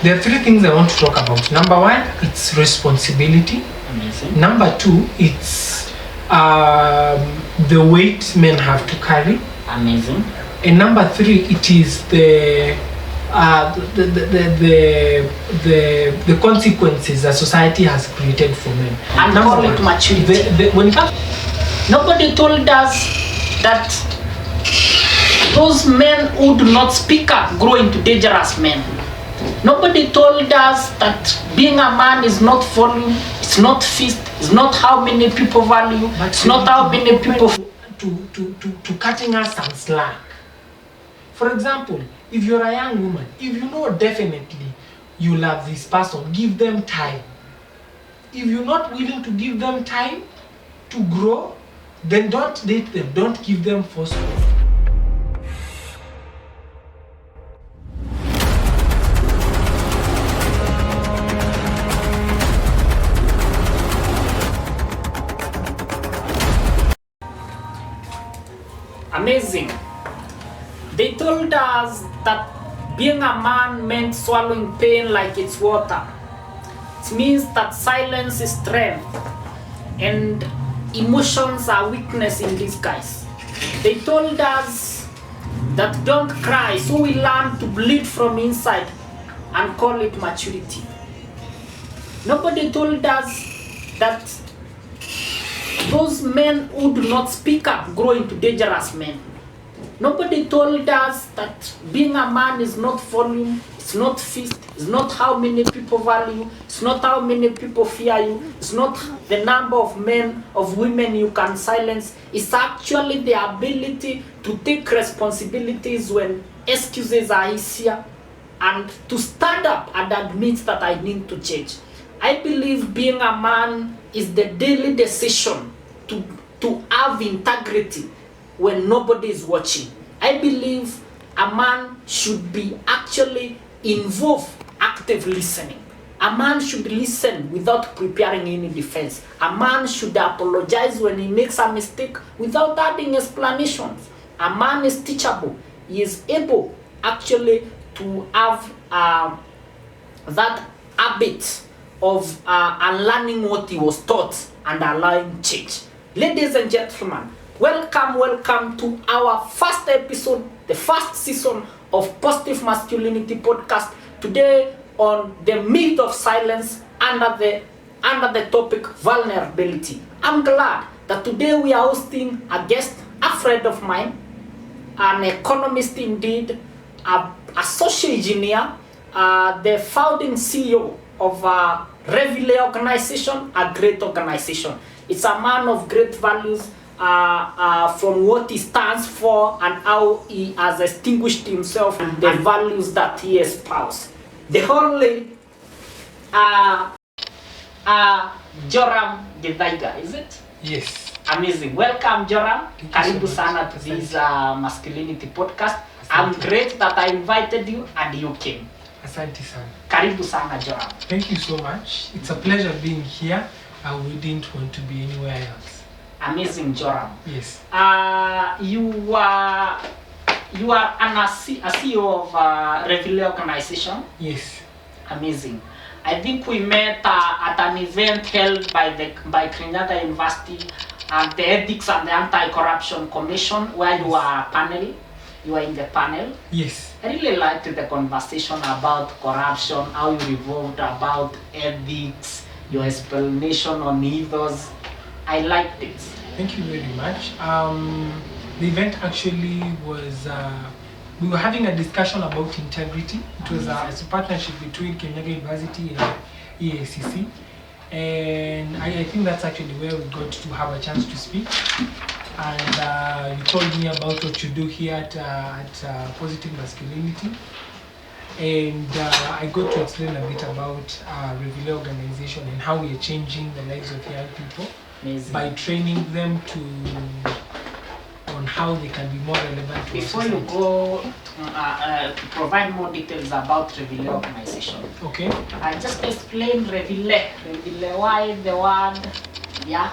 There are three things I want to talk about. Number one, it's responsibility. Amazing. Number two, it's the weight men have to carry. Amazing. And number three, it is the consequences that society has created for men. And call it maturity. When it comes, nobody told us that those men who do not speak up grow into dangerous men. Nobody told us that being a man is not volume, it's not fist, it's not how many people value, it's not how many people to cutting us some slack. For example, if you're a young woman, if you know definitely you love this person, give them time. If you're not willing to give them time to grow, then don't date them, don't give them forceful. Amazing. They told us that being a man meant swallowing pain like it's water. It means that silence is strength and emotions are weakness in disguise. They told us that don't cry, so we learn to bleed from inside and call it maturity. Nobody told us that those men who do not speak up grow into dangerous men. Nobody told us that being a man is not volume, it's not fist, it's not how many people value, it's not how many people fear you, it's not the number of men, of women you can silence, it's actually the ability to take responsibilities when excuses are easier and to stand up and admit that I need to change. I believe being a man is the daily decision to have integrity when nobody is watching. I believe a man should be actually involved, active listening. A man should listen without preparing any defense. A man should apologize when he makes a mistake without adding explanations. A man is teachable. He is able actually to have that habit of unlearning what he was taught and allowing change. Ladies and gentlemen, welcome to our first episode, the first season of Positive Masculinity Podcast. Today on the myth of silence under the topic vulnerability. I'm glad that today we are hosting a guest, a friend of mine, an economist indeed, a social engineer, the founding CEO of Revile organization, a great organization. It's a man of great values from what he stands for and how he has distinguished himself and the values that he espouses. The only Joram Gedaiga, is it? Yes. Amazing. Welcome, Joram. Karibu sana to this masculinity podcast. I'm great that I invited you and you came. Asante sana. Karibu sana, Joram. Thank you so much. It's a pleasure being here. I wouldn't want to be anywhere else. Amazing, Joram. Yes. You are a CEO of Revile organization. Yes. Amazing. I think we met at an event held by Kenyatta University and the Ethics and the Anti-Corruption Commission, where you are a panel. You are in the panel. Yes. I really liked the conversation about corruption, how you revolved about ethics, your explanation on ethos. I liked it. Thank you very much. The event actually was, we were having a discussion about integrity. It was a partnership between Kenyatta University and EACC. And I think that's actually where we got to have a chance to speak. And you told me about what you do here at Positive Masculinity. And I got to explain a bit about Revile organization and how we are changing the lives of young people. Amazing. By training them on how they can be more relevant to Before society. you go to provide more details about Revile organization, Okay. I just explain Revile. Revile, why the word? Yeah.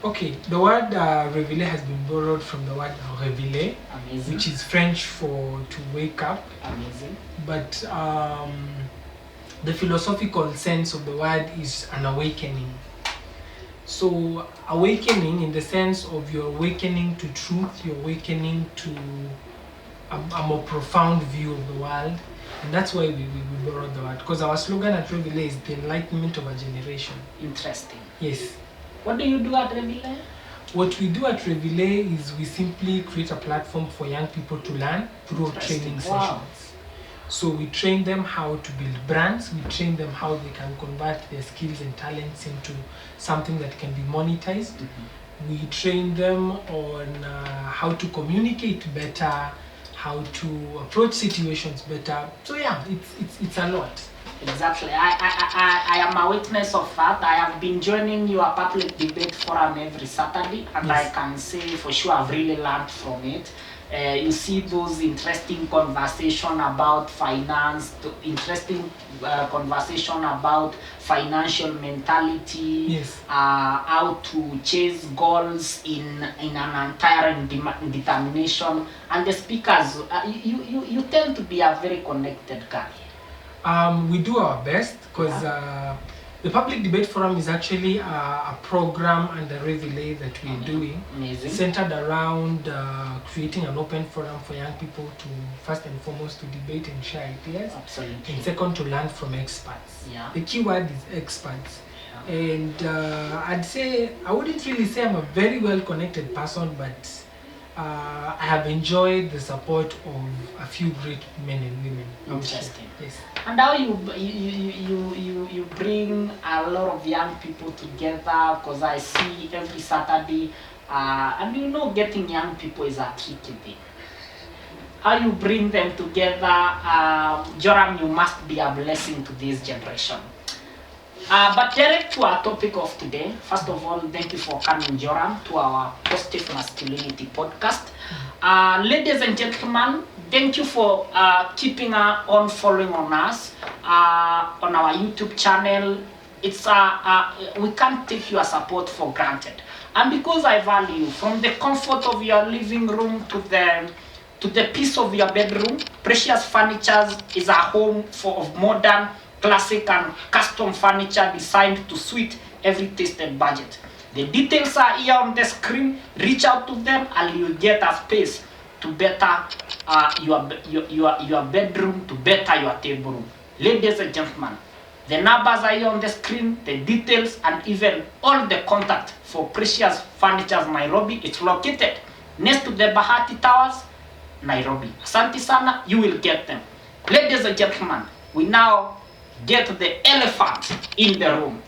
Okay, the word réveiller has been borrowed from the word réveiller, Amazing. which is French for to wake up. Amazing. But the philosophical sense of the word is an awakening. So awakening in the sense of you're awakening to truth, you're awakening to a more profound view of the world. And that's why we borrowed the word. Because our slogan at Revile is the enlightenment of a generation. Interesting. Yes. What do you do at Revile? What we do at Revile is we simply create a platform for young people to learn through training Wow. sessions. So we train them how to build brands, we train them how they can convert their skills and talents into something that can be monetized. Mm-hmm. We train them on how to communicate better, how to approach situations better. So yeah, it's a lot. Exactly. I am a witness of that. I have been joining your public debate forum every Saturday, and Yes. I can say for sure I've really learned from it. You see those interesting conversation about finance, interesting conversation about financial mentality, Yes. how to chase goals in an untiring determination. And the speakers, you tend to be a very connected guy. We do our best because the Public Debate Forum is actually a program under Revile that we're doing, Amazing. centered around creating an open forum for young people to, first and foremost, to debate and share ideas, Absolutely. and second, to learn from experts. Yeah. The key word is experts. Yeah. And I'd say, I wouldn't really say I'm a very well connected person, but I have enjoyed the support of a few great men and women. Interesting. Yes. And how you bring a lot of young people together, because I see every Saturday, and you know, getting young people is a tricky thing. How you bring them together, Joram, you must be a blessing to this generation. But direct to our topic of today, first of all, thank you for coming, Joram, to our Positive Masculinity podcast. Ladies and gentlemen, thank you for keeping on following on us on our YouTube channel. It's we can't take your support for granted, and because I value, from the comfort of your living room to the peace of your bedroom, Precious Furnitures is a home of modern, classic and custom furniture designed to suit every taste and budget. The details are here on the screen. Reach out to them and you'll get a space to better your bedroom, to better your table room. Ladies and gentlemen, the numbers are here on the screen, the details, and even all the contact for Precious Furnitures Nairobi. It's located next to the Bahati Towers, Nairobi. Asante sana, you will get them. Ladies and gentlemen, we now get the elephant in the room.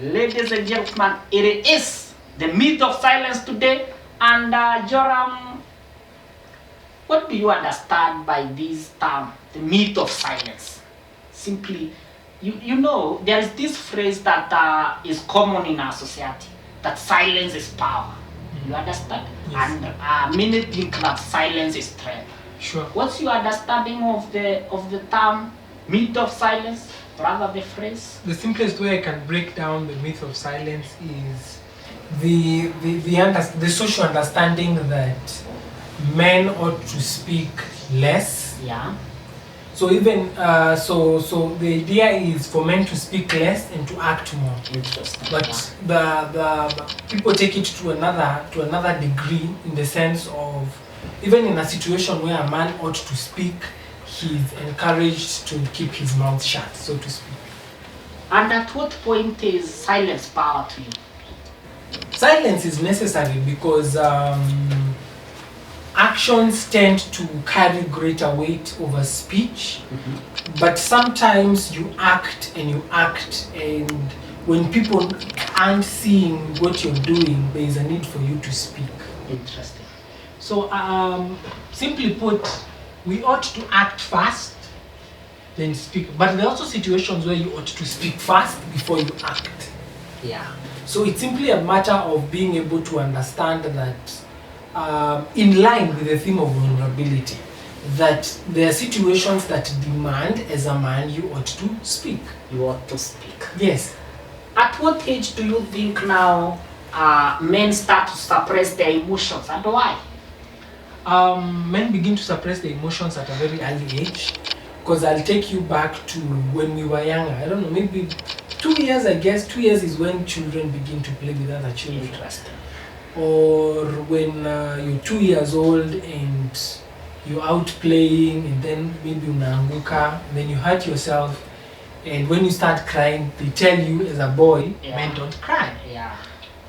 Ladies and gentlemen, it is the myth of silence today. And Joram, what do you understand by this term, the myth of silence? Simply, you know, there is this phrase that is common in our society, that silence is power. You understand? Yes. And many think that silence is strength. Sure. What's your understanding of the term myth of silence, rather the phrase? The simplest way I can break down the myth of silence is the social understanding that men ought to speak less. Yeah. So even so the idea is for men to speak less and to act more. Interesting. But the people take it to another degree, in the sense of, even in a situation where a man ought to speak, he's encouraged to keep his mouth shut, so to speak. And at what point is silence power to you? Silence is necessary because actions tend to carry greater weight over speech. Mm-hmm. But sometimes you act, and when people aren't seeing what you're doing, there is a need for you to speak. Interesting. So simply put, we ought to act fast, then speak. But there are also situations where you ought to speak fast before you act. Yeah. So it's simply a matter of being able to understand that, in line with the theme of vulnerability, that there are situations that demand, as a man, you ought to speak. You ought to speak. Yes. At what age do you think now men start to suppress their emotions, and why? Men begin to suppress their emotions at a very early age. because I'll take you back to when we were younger. I don't know, maybe 2 years, I guess. 2 years is when children begin to play with other children. Interesting. Or when you're 2 years old and you're out playing, and then maybe unaanguka, then you hurt yourself, and when you start crying, they tell you as a boy, men don't cry. Yeah.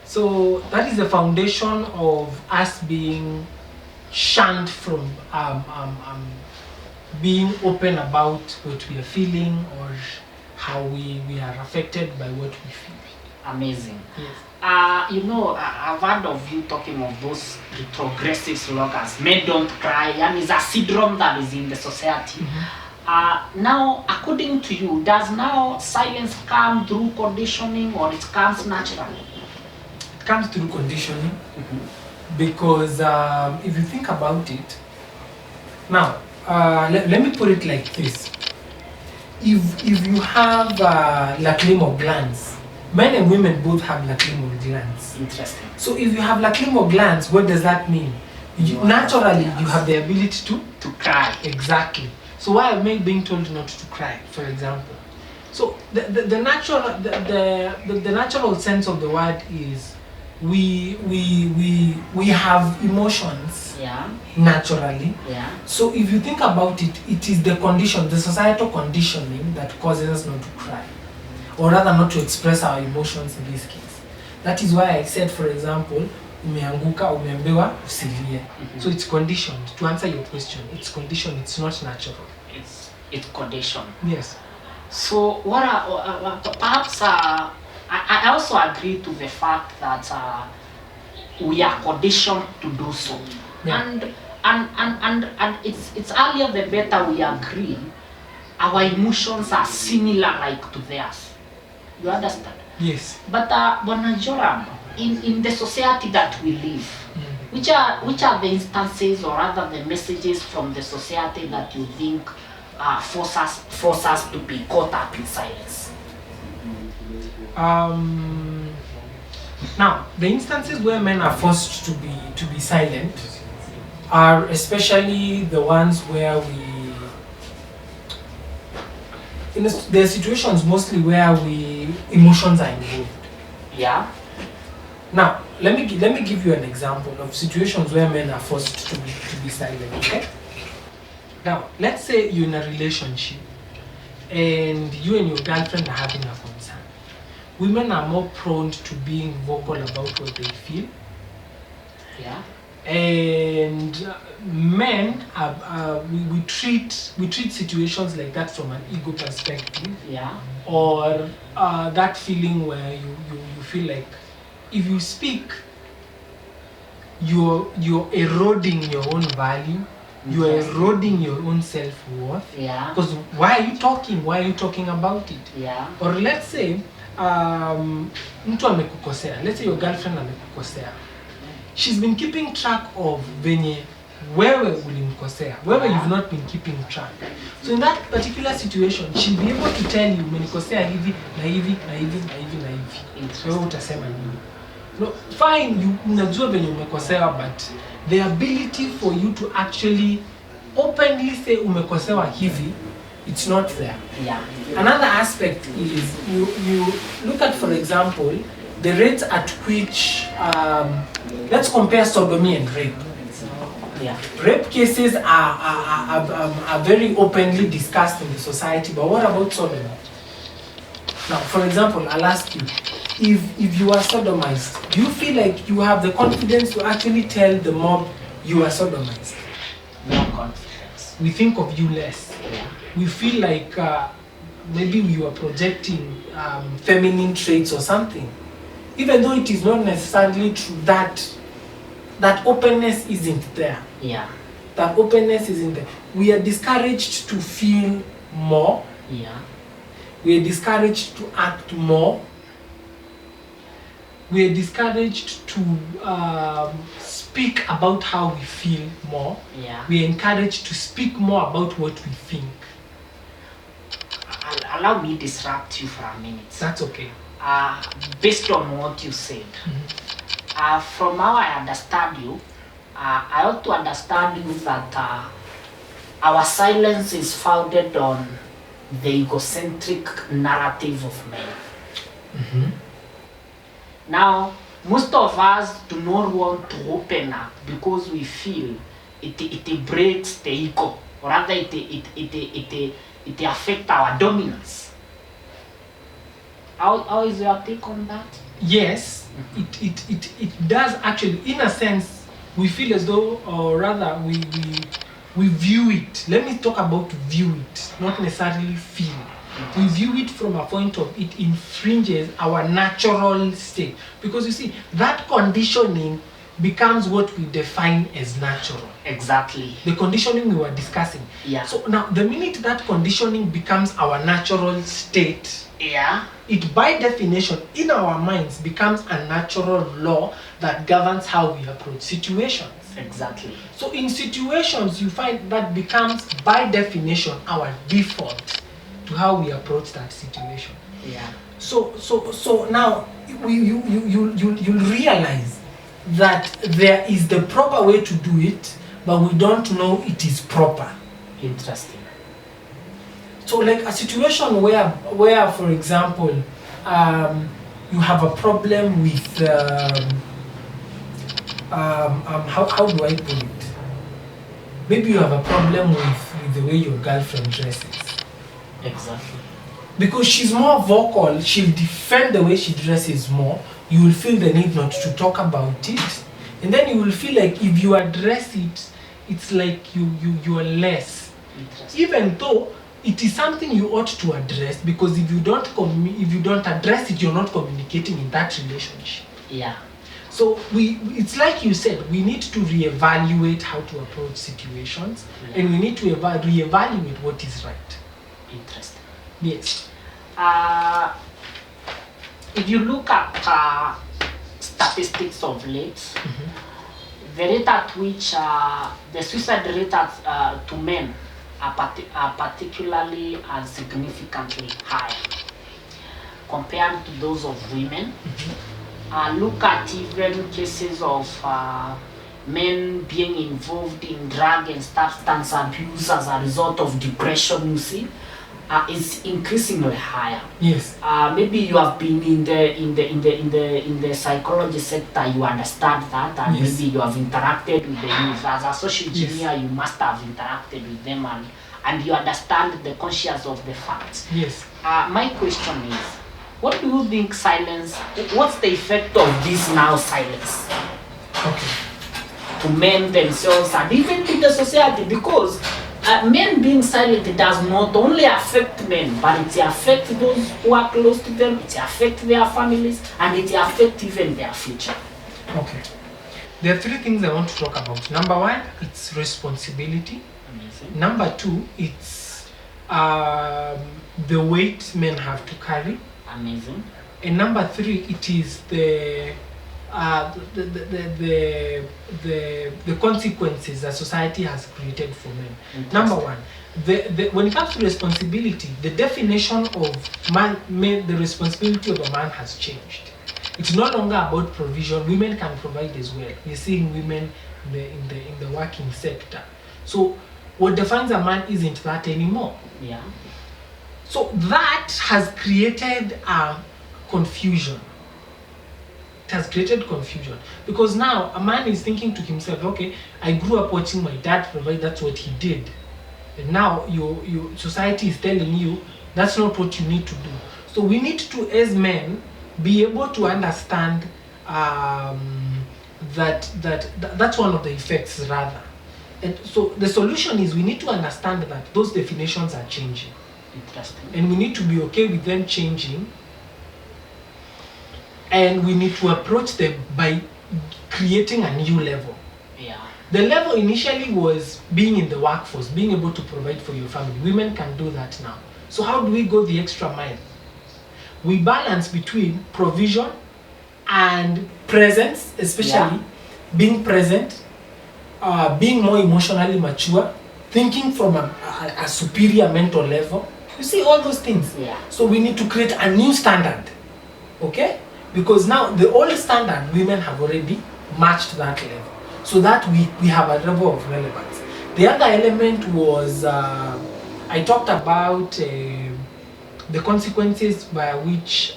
So that is the foundation of us being shunned from being open about what we are feeling or how we are affected by what we feel. Amazing. Yes. I've heard of you talking of those retrogressive slogans. Men don't cry, and it's a syndrome that is in the society. Now, according to you, does now silence come through conditioning or it comes naturally? It comes through conditioning because if you think about it, now, let me put it like this. If you have lacrimal glands, men and women both have lacrimal glands. Interesting. So if you have lacrimal glands, what does that mean? Naturally, you have the ability to cry. Exactly. So why am I being told not to cry, for example? So the natural sense of the word is we have emotions naturally. Yeah. So if you think about it, it is the condition, the societal conditioning that causes us not to cry, or rather not to express our emotions in this case. That is why I said, for example, umeanguka, umeambiwa, usilie. So it's conditioned. To answer your question, it's conditioned, it's not natural. It's conditioned. Yes. So what perhaps I also agree to the fact that we are conditioned to do so. Yeah. And it's earlier the better we agree our emotions are similar like to theirs. You understand? Yes. But Bwana Joram, in the society that we live, which are the instances or rather the messages from the society that you think force us to be caught up in silence? Now, the instances where men are forced to be silent are especially the ones where there are situations mostly where emotions are involved. Yeah. Now, let me give you an example of situations where men are forced to be silent. Okay. Now, let's say you're in a relationship and you and your girlfriend are having a concern. Women are more prone to being vocal about what they feel. Yeah. And men we treat situations like that from an ego perspective. Yeah. Or that feeling where you feel like if you speak, you're eroding your own value. You are eroding your own self-worth. Yeah. Because why are you talking? Why are you talking about it? Yeah. Or let's say mtu amekukosea. Let's say your girlfriend amekukosea. She's been keeping track of venye wewe ulimkosea. Wewe you've not been keeping track. So in that particular situation, she'll be able to tell you umenikosea hivi na hivi na hivi na hivi na hivi. Wewe utasema nini? No, fine, you unajua venye umekosea, but the ability for you to actually openly say umekosewa hivi, it's not there. Yeah. Another aspect is you look at, for example, the rates at which let's compare sodomy and rape. Yeah. Rape cases are very openly discussed in the society, but what about sodomy? Now, for example, I'll ask you, if you are sodomized, do you feel like you have the confidence to actually tell the mob you are sodomized? No confidence. We think of you less. Yeah. We feel like maybe you are projecting feminine traits or something. Even though it is not necessarily true, that openness isn't there. Yeah. That openness isn't there. We are discouraged to feel more. Yeah. We are discouraged to act more. We are discouraged to speak about how we feel more. Yeah. We are encouraged to speak more about what we think. Allow me disrupt you for a minute. That's okay. Based on what you said, from how I understand you, I ought to understand you that our silence is founded on the egocentric narrative of men. Now, most of us do not want to open up because we feel it breaks the ego, or rather it affects our dominance. How is your take on that? Yes, it does actually. In a sense, we feel as though, or rather, we view it. Let me talk about view it, not necessarily feel. We view it from a point of it infringes our natural state. Because you see, that conditioning becomes what we define as natural. Exactly. The conditioning we were discussing. Yeah. So now, the minute that conditioning becomes our natural state, Yeah. it by definition in our minds becomes a natural law that governs how we approach situations. Exactly. So in situations, you find that becomes by definition our default to how we approach that situation. Yeah. So now you realize that there is the proper way to do it, but we don't know it is proper. Interesting. So like a situation where for example, you have a problem with how do I put it? Maybe you have a problem with the way your girlfriend dresses. Exactly. Because she's more vocal, she'll defend the way she dresses more. You will feel the need not to talk about it, and then you will feel like if you address it, it's like you are less. Even though it is something you ought to address, because if you don't address it, you're not communicating in that relationship. Yeah. So it's like you said, we need to reevaluate how to approach situations, and we need to reevaluate what is right. Interesting. Yes. If you look at statistics of late, the rate at which the suicide rate to men are particularly and significantly higher compared to those of women. Look at even cases of men being involved in drug and substance abuse as a result of depression, you see, is increasingly higher. Yes. Maybe you have been in the psychology sector, you understand that, and yes. Maybe you have interacted with the youth. As a social engineer, yes. you must have interacted with them, and you understand the conscience of the facts. Yes. My question is, what do you think silence, what's the effect of this now silence? Okay. To men themselves and even to the society, because men being silent, it does not only affect men, but it affects those who are close to them, it affects their families, and it affects even their future. Okay. There are three things I want to talk about. Number one, it's responsibility. Amazing. Number two, it's the weight men have to carry. Amazing. And number three, it is the consequences that society has created for men. Number one, when it comes to responsibility, the definition of the responsibility of a man has changed. It's no longer about provision. Women can provide as well. We're seeing women in the working sector. So what defines a man isn't that anymore. Yeah. So that has created a confusion. It has created confusion because now a man is thinking to himself, okay, I grew up watching my dad provide, that's what he did. And now your society is telling you that's not what you need to do. So we need to, as men, be able to understand that's one of the effects rather. And so the solution is we need to understand that those definitions are changing. Interesting. And we need to be okay with them changing. And we need to approach them by creating a new level. Yeah. The level initially was being in the workforce, being able to provide for your family. Women can do that now. So how do we go the extra mile? We balance between provision and presence, especially being present, being more emotionally mature, thinking from a superior mental level. You see all those things. Yeah. So we need to create a new standard. Okay? Because now the old standard, women have already matched that level. So that we have a level of relevance. The other element was I talked about the consequences by which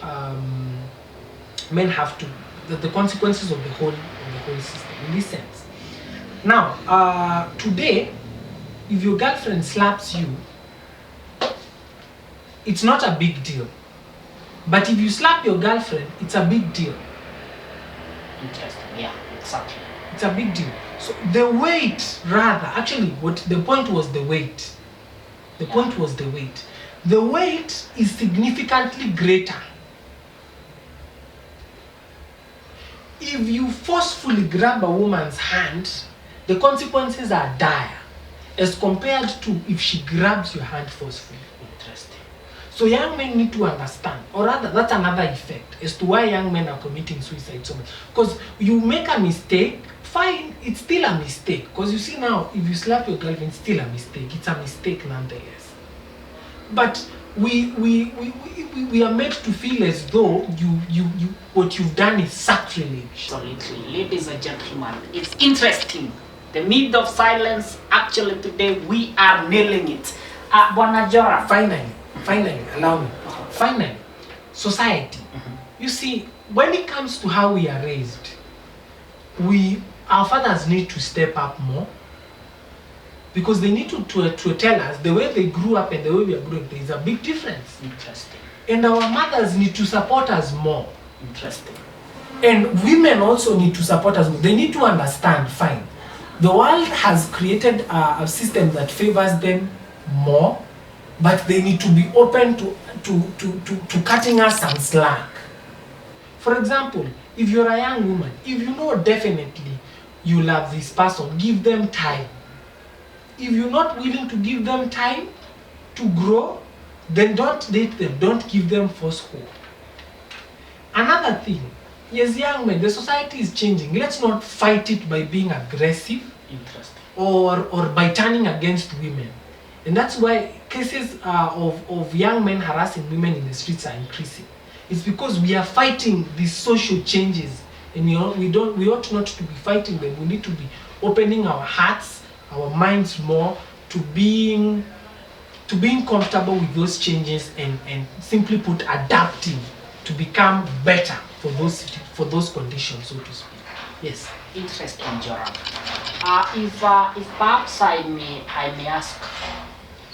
men have to, the consequences of the whole system in this sense. Now, today, if your girlfriend slaps you, it's not a big deal. But if you slap your girlfriend, it's a big deal. Interesting. Yeah, exactly. It's a big deal. So the weight, rather, actually, what the point was the weight. The point was the weight. The weight is significantly greater if you forcefully grab a woman's hand. The consequences are dire as compared to if she grabs your hand forcefully. Interesting. So young men need to understand, or rather, that's another effect as to why young men are committing suicide so much. Because you make a mistake, fine, it's still a mistake. Because you see now, if you slap your girlfriend, it's still a mistake. It's a mistake nonetheless. But we are made to feel as though you what you've done is sacrilege. Absolutely. Ladies and gentlemen, it's interesting. The myth of silence, actually today we are nailing it. Bwana Jora. Finally, allow me. Finally, society. You see, when it comes to how we are raised, our fathers need to step up more, because they need to tell us the way they grew up and the way we are growing, there is a big difference. Interesting. And our mothers need to support us more. Interesting. And women also need to support us more. They need to understand, fine, the world has created a system that favors them more, but they need to be open to cutting us some slack. For example, if you're a young woman, if you know definitely you love this person, give them time. If you're not willing to give them time to grow, then don't date them, don't give them false hope. Another thing, yes, young men, the society is changing. Let's not fight it by being aggressive. Interesting. Or by turning against women. And that's why cases of young men harassing women in the streets are increasing. It's because we are fighting these social changes, and we ought not to be fighting them. We need to be opening our hearts, our minds more to being comfortable with those changes, and simply put, adapting to become better for those conditions, so to speak. Yes. Interesting, Joram. If perhaps I may ask,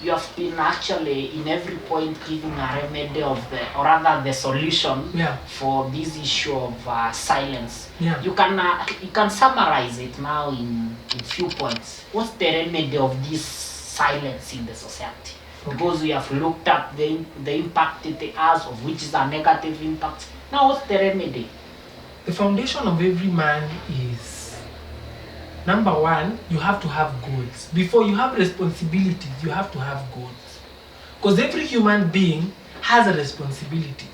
you have been actually in every point giving a remedy of the solution for this issue of silence. Yeah. You can summarize it now in few points. What's the remedy of this silence in the society? Okay. Because we have looked at the impact it has, of which is a negative impact. Now what's the remedy? The foundation of every man is, number one, you have to have goals. Before you have responsibilities, you have to have goals. Because every human being has responsibilities.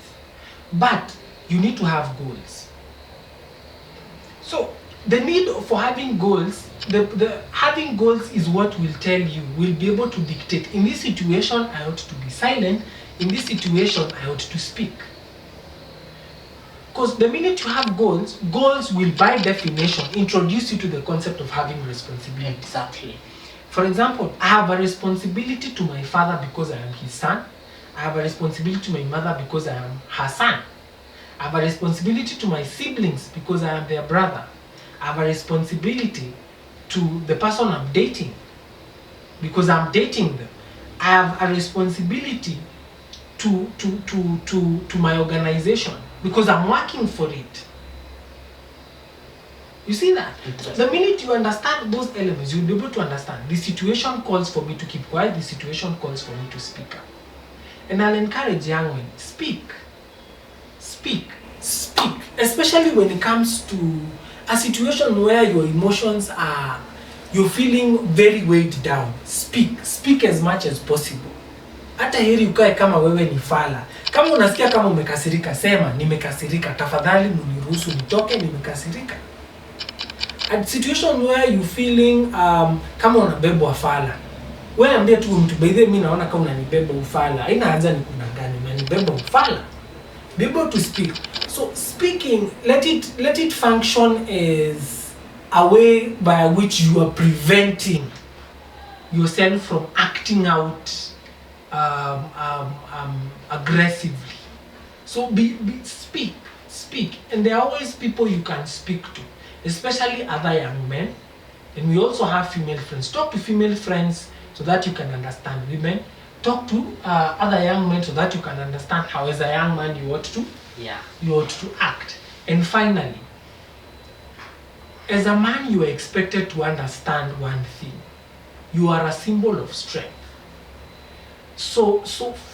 But you need to have goals. So the need for having goals, having goals is what will tell you, will be able to dictate, in this situation I ought to be silent, in this situation I ought to speak. Because the minute you have goals will by definition introduce you to the concept of having responsibility. Exactly. For example, I have a responsibility to my father because I am his son. I have a responsibility to my mother because I am her son. I have a responsibility to my siblings because I am their brother. I have a responsibility to the person I'm dating because I'm dating them. I have a responsibility to my organization because I'm working for it. You see that? The minute you understand those elements, you'll be able to understand the situation calls for me to keep quiet, the situation calls for me to speak up. And I'll encourage young men, speak. Especially when it comes to a situation where your emotions are, you're feeling very weighed down. Speak as much as possible. Hata heri ukae kama wewe ni fala. Kama unasikia kama umekasirika, sema nimekasirika, tafadhali mniruhusu nitoke, nimekasirika. A situation where you feeling kama unabebwa fala, wewe ambia tu mtu, by the way mimi naona kama unanibeba ufala, haina haja nikudanganye, unanibeba ufala. Be able to speak. So speaking, let it function as a way by which you are preventing yourself from acting out aggressively. So speak, and there are always people you can speak to, especially other young men. And we also have female friends. Talk to female friends so that you can understand women. Talk to other young men so that you can understand how, as a young man, you ought to act. And finally, as a man, you are expected to understand one thing: you are a symbol of strength. So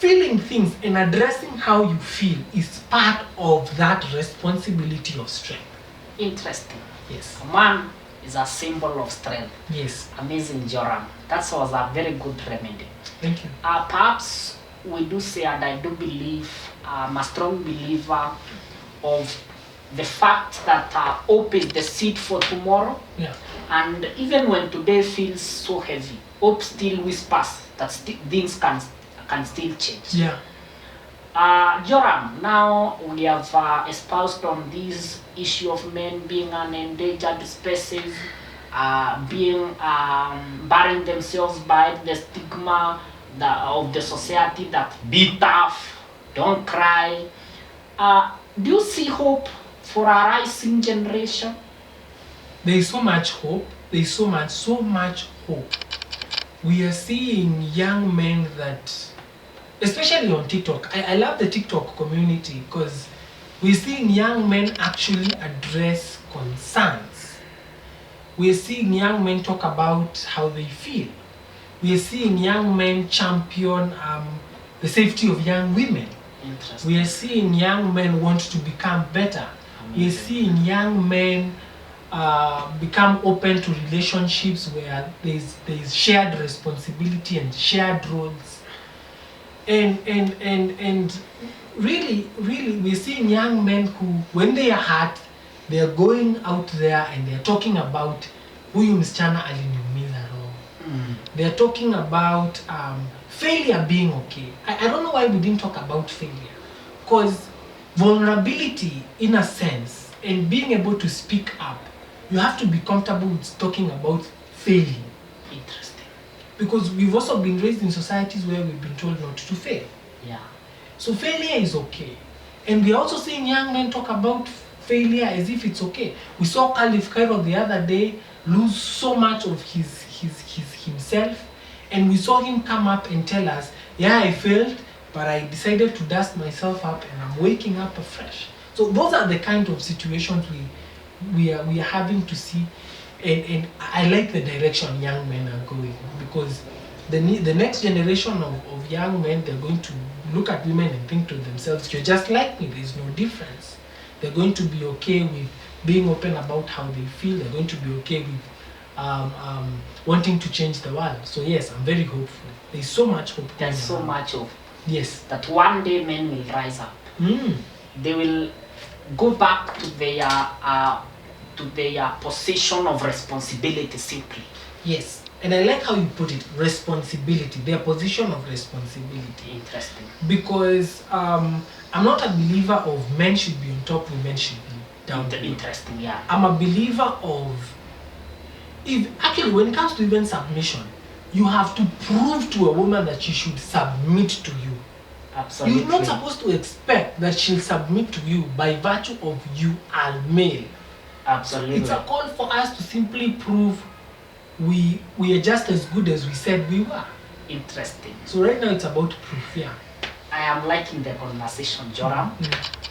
feeling things and addressing how you feel is part of that responsibility of strength. Interesting. Yes. A man is a symbol of strength. Yes. Amazing, Joram. That was a very good remedy. Thank you. Perhaps we do say, and I do believe, I'm a strong believer of the fact that hope is the seed for tomorrow. Yeah. And even when today feels so heavy, hope still whispers that things can still change. Yeah. Joram, now we have espoused on this issue of men being an endangered species, being burying themselves by the stigma of the society that be tough, don't cry. Do you see hope for a rising generation? There is so much hope. There is so much hope. We are seeing young men that, especially on TikTok, I love the TikTok community because we're seeing young men actually address concerns. We're seeing young men talk about how they feel. We're seeing young men champion the safety of young women. We are seeing young men want to become better. We're seeing young men become open to relationships where there's shared responsibility and shared roles. And really we're seeing young men who, when they are hurt, they are going out there and they are talking about huyu msichana aliniumiza roho. They are talking about failure being okay. I don't know why we didn't talk about failure, because vulnerability, in a sense, and being able to speak up, you have to be comfortable with talking about failing. Interesting. Because we've also been raised in societies where we've been told not to fail. Yeah. So failure is okay. And we're also seeing young men talk about failure as if it's okay. We saw Khalif Cairo the other day lose so much of himself, and we saw him come up and tell us, yeah, I failed, but I decided to dust myself up and I'm waking up afresh. So those are the kind of situations we are having to see, and I like the direction young men are going, because the next generation of young men, they're going to look at women and think to themselves, you're just like me, there's no difference. They're going to be okay with being open about how they feel. They're going to be okay with wanting to change the world. So yes, I'm very hopeful. There's so much hope. There's so much hope. Yes. That one day men will rise up. They will go back to their position of responsibility simply. Yes. And I like how you put it, responsibility, their position of responsibility. Interesting. Because I'm not a believer of men should be on top, women should be down. Interesting, yeah. I'm a believer of, when it comes to even submission, you have to prove to a woman that she should submit to you. Absolutely. You're not supposed to expect that she'll submit to you by virtue of you are male. Absolutely. It's a call for us to simply prove we are just as good as we said we were. Interesting. So right now it's about proof, yeah. I am liking the conversation, Joram.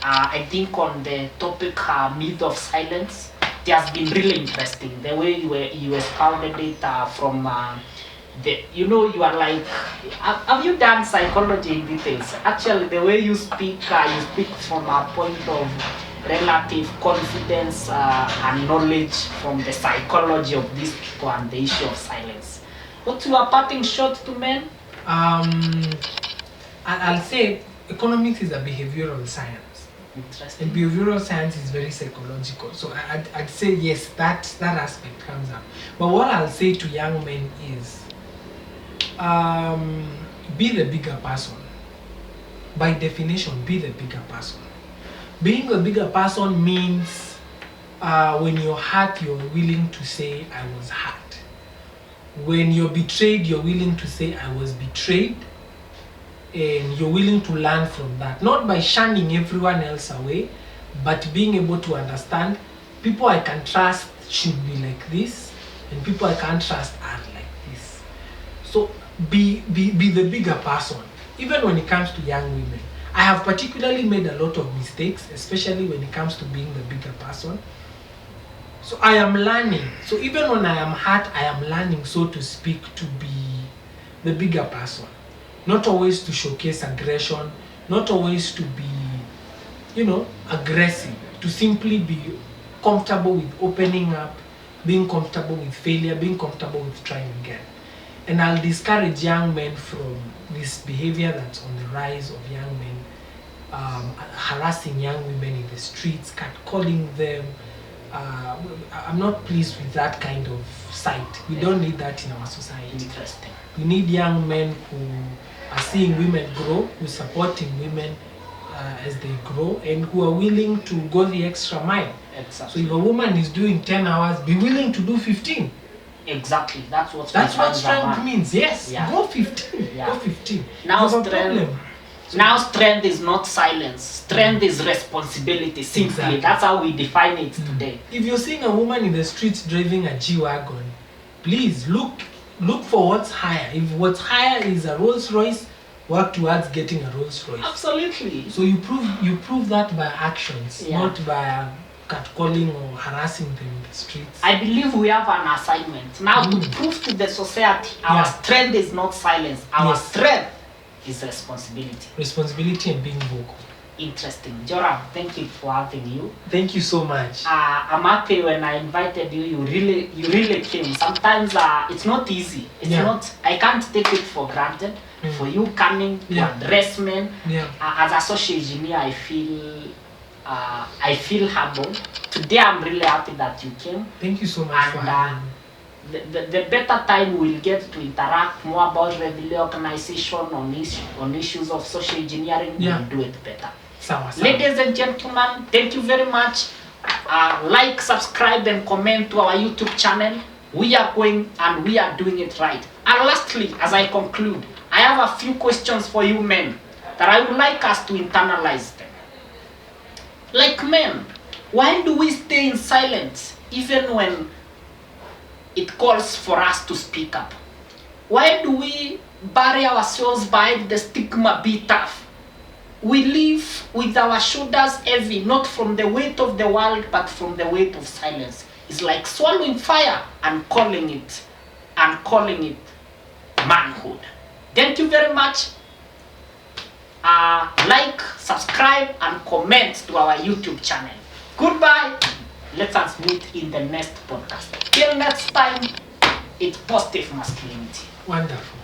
I think on the topic myth of silence, it has been really interesting. The way you expounded it from you are like, have you done psychology in details? Actually, the way you speak from a point of relative confidence and knowledge from the psychology of these people and the issue of silence. What's your parting shot to men? I'll say economics is a behavioral science. Interesting. And behavioral science is very psychological. So I'd say yes, that aspect comes up. But what I'll say to young men is, be the bigger person. By definition, be the bigger person. Being a bigger person means when you're hurt, you're willing to say, I was hurt. When you're betrayed, you're willing to say, I was betrayed, and you're willing to learn from that. Not by shunning everyone else away, but being able to understand people I can trust should be like this, and people I can't trust are like this. So be the bigger person, even when it comes to young women. I have particularly made a lot of mistakes, especially when it comes to being the bigger person. So I am learning. So even when I am hurt, I am learning, so to speak, to be the bigger person. Not always to showcase aggression, not always to be, aggressive. To simply be comfortable with opening up, being comfortable with failure, being comfortable with trying again. And I'll discourage young men from this behavior that's on the rise of young men, harassing young women in the streets, catcalling them. I'm not pleased with that kind of sight. We don't need that in our society. Interesting. We need young men who are seeing women grow, who are supporting women as they grow, and who are willing to go the extra mile. Exactly. So if a woman is doing 10 hours, be willing to do 15. Exactly. That's what strength means. Yes. Yeah. Go 15. Yeah. Go 15. Now There's a strength. problem. Now strength is not silence. Strength is responsibility. Simply. Exactly. That's how we define it today. If you're seeing a woman in the streets driving a G-Wagon, please look for what's higher. If what's higher is a Rolls Royce, work towards getting a Rolls Royce. Absolutely. So you prove that by actions, Yeah. not by catcalling or harassing them in the streets. I believe we have an assignment now to prove to the society our strength is not silence. Our strength is responsibility. Responsibility and being vocal. Interesting. Joram, thank you for having you. Thank you so much. I'm happy when I invited you. You really came. Sometimes it's not easy. It's not. I can't take it for granted. For you coming to address men. As a social engineer, I feel humbled. Today, I'm really happy that you came. Thank you so much for having me. The better time we'll get to interact more about revenue organization on issues of social engineering, we'll do it better. Ladies and gentlemen, thank you very much. Like, subscribe, and comment to our YouTube channel. We are going and we are doing it right. And lastly, as I conclude, I have a few questions for you men that I would like us to internalize them. Like men, why do we stay in silence even when it calls for us to speak up? Why do we bury ourselves behind the stigma be tough? We live with our shoulders heavy, not from the weight of the world, but from the weight of silence. It's like swallowing fire and calling it manhood. Thank you very much. Like, subscribe, and comment to our YouTube channel. Goodbye. Let us meet in the next podcast. Till next time, it's positive masculinity. Wonderful.